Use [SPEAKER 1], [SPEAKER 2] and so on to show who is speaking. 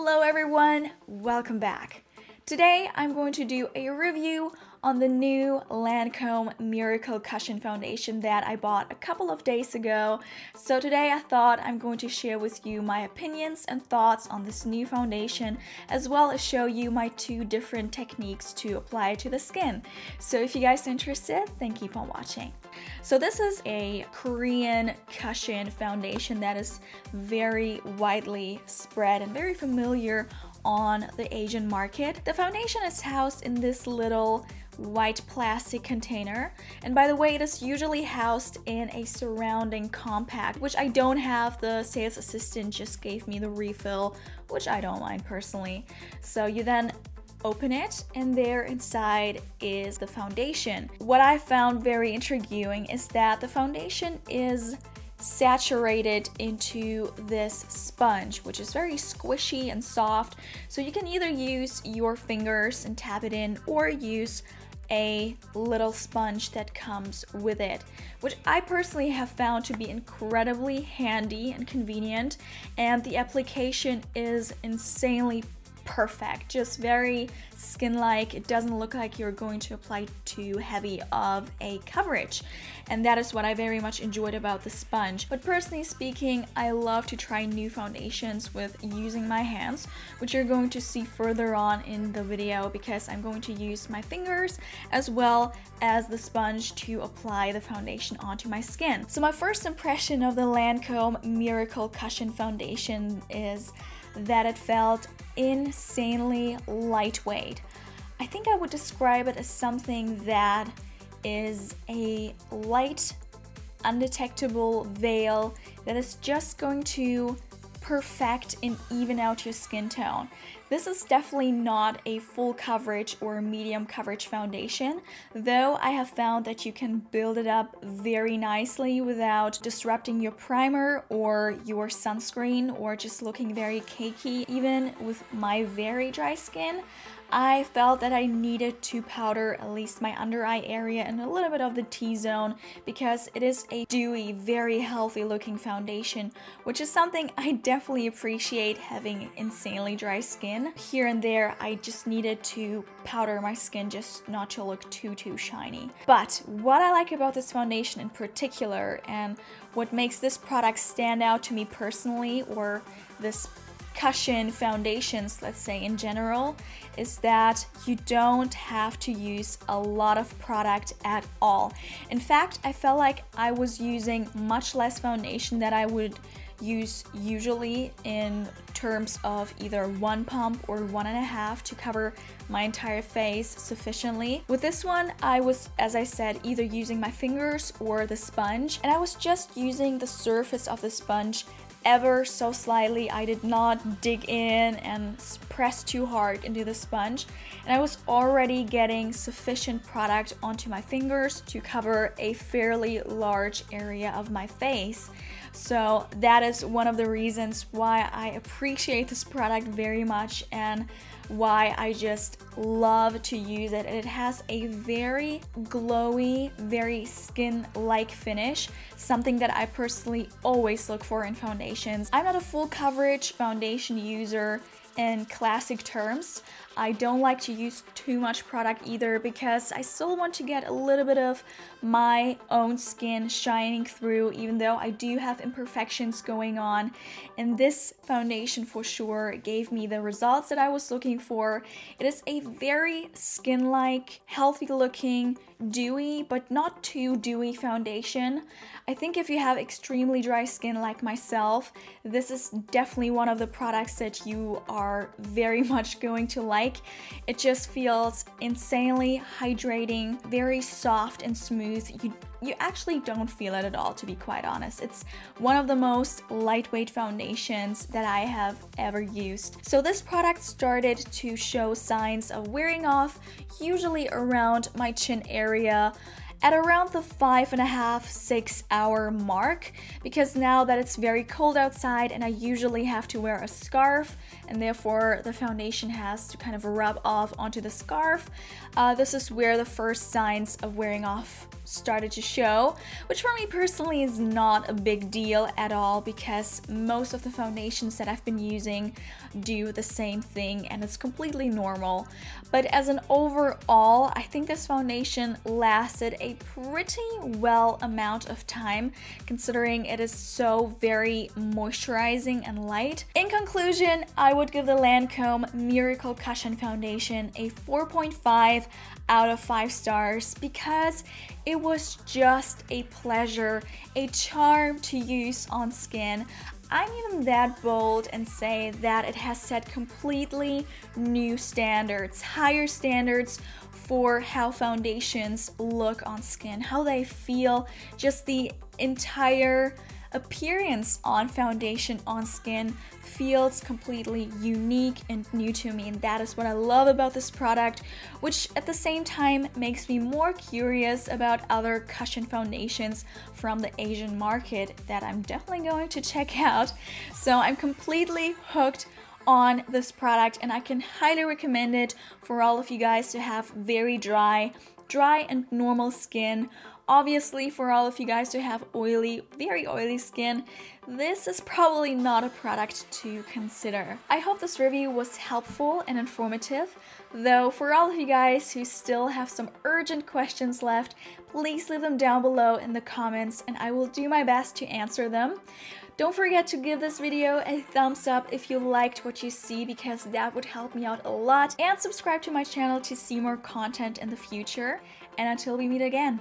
[SPEAKER 1] Hello everyone, welcome back. Today I'm going to do a review on the new Lancome Miracle Cushion Foundation that I bought a couple of days ago. So today I thought I'm going to share with you my opinions and thoughts on this new foundation, as well as show you my two different techniques to apply it to the skin. So if you guys are interested, then keep on watching. So this is a Korean cushion foundation that is very widely spread and very familiar on the Asian market. The foundation is housed in this little white plastic container, and by the way, it is usually housed in a surrounding compact, which I don't have. The sales assistant just gave me the refill, which I don't mind personally. So you then open it, and there inside is the foundation. What I found very intriguing is that the foundation is saturated into this sponge, which is very squishy and soft. So you can either use your fingers and tap it in, or use a little sponge that comes with it, which I personally have found to be incredibly handy and convenient, and the application is insanely perfect, just very skin-like. It doesn't look like you're going to apply too heavy of a coverage, and that is what I very much enjoyed about the sponge. But personally speaking, I love to try new foundations with using my hands, which you're going to see further on in the video, because I'm going to use my fingers as well as the sponge to apply the foundation onto my skin. So my first impression of the Lancome Miracle Cushion Foundation is that it felt insanely lightweight. I think I would describe it as something that is a light, undetectable veil that is just going to perfect and even out your skin tone. This is definitely not a full coverage or medium coverage foundation, though I have found that you can build it up very nicely without disrupting your primer or your sunscreen or just looking very cakey. Even with my very dry skin, I felt that I needed to powder at least my under eye area and a little bit of the T-zone, because it is a dewy, very healthy looking foundation, which is something I definitely appreciate, having insanely dry skin. Here and there, I just needed to powder my skin just not to look too shiny. But what I like about this foundation in particular, and what makes this product stand out to me personally, or this cushion foundations, let's say in general, is that you don't have to use a lot of product at all. In fact, I felt like I was using much less foundation than I would use usually, in terms of either one pump or 1.5 to cover my entire face sufficiently. With this one, I was, as I said, either using my fingers or the sponge, and I was just using the surface of the sponge ever so slightly. I did not dig in and press too hard into the sponge, and I was already getting sufficient product onto my fingers to cover a fairly large area of my face. So that is one of the reasons why I appreciate this product very much, and why I just love to use it. It has a very glowy, very skin-like finish, something that I personally always look for in foundations. I'm not a full coverage foundation user in classic terms. I don't like to use too much product either, because I still want to get a little bit of my own skin shining through, even though I do have imperfections going on. And this foundation for sure gave me the results that I was looking for. It is a very skin-like, healthy looking, dewy but not too dewy foundation. I think if you have extremely dry skin like myself, this is definitely one of the products that you are very much going to like. It just feels insanely hydrating, very soft and smooth. You actually don't feel it at all, to be quite honest. It's one of the most lightweight foundations that I have ever used. So this product started to show signs of wearing off, usually around my chin area, at around the 5.5-6 hour mark, because now that it's very cold outside and I usually have to wear a scarf, and therefore the foundation has to kind of rub off onto the scarf, this is where the first signs of wearing off started to show, which for me personally is not a big deal at all because most of the foundations that I've been using do the same thing and it's completely normal. But as an overall, I think this foundation lasted a pretty well amount of time considering it is so very moisturizing and light. In conclusion, I would give the Lancome Miracle Cushion Foundation a 4.5 out of 5 stars because it was just a pleasure, a charm to use on skin. I'm even that bold and say that it has set completely new standards, higher standards for how foundations look on skin, how they feel, just the entire appearance on foundation on skin feels completely unique and new to me, and that is what I love about this product, which at the same time makes me more curious about other cushion foundations from the Asian market that I'm definitely going to check out. So I'm completely hooked on this product and I can highly recommend it for all of you guys to have very dry and normal skin. Obviously, for all of you guys who have oily, very oily skin, this is probably not a product to consider. I hope this review was helpful and informative, though for all of you guys who still have some urgent questions left, please leave them down below in the comments and I will do my best to answer them. Don't forget to give this video a thumbs up if you liked what you see because that would help me out a lot, and subscribe to my channel to see more content in the future. And until we meet again,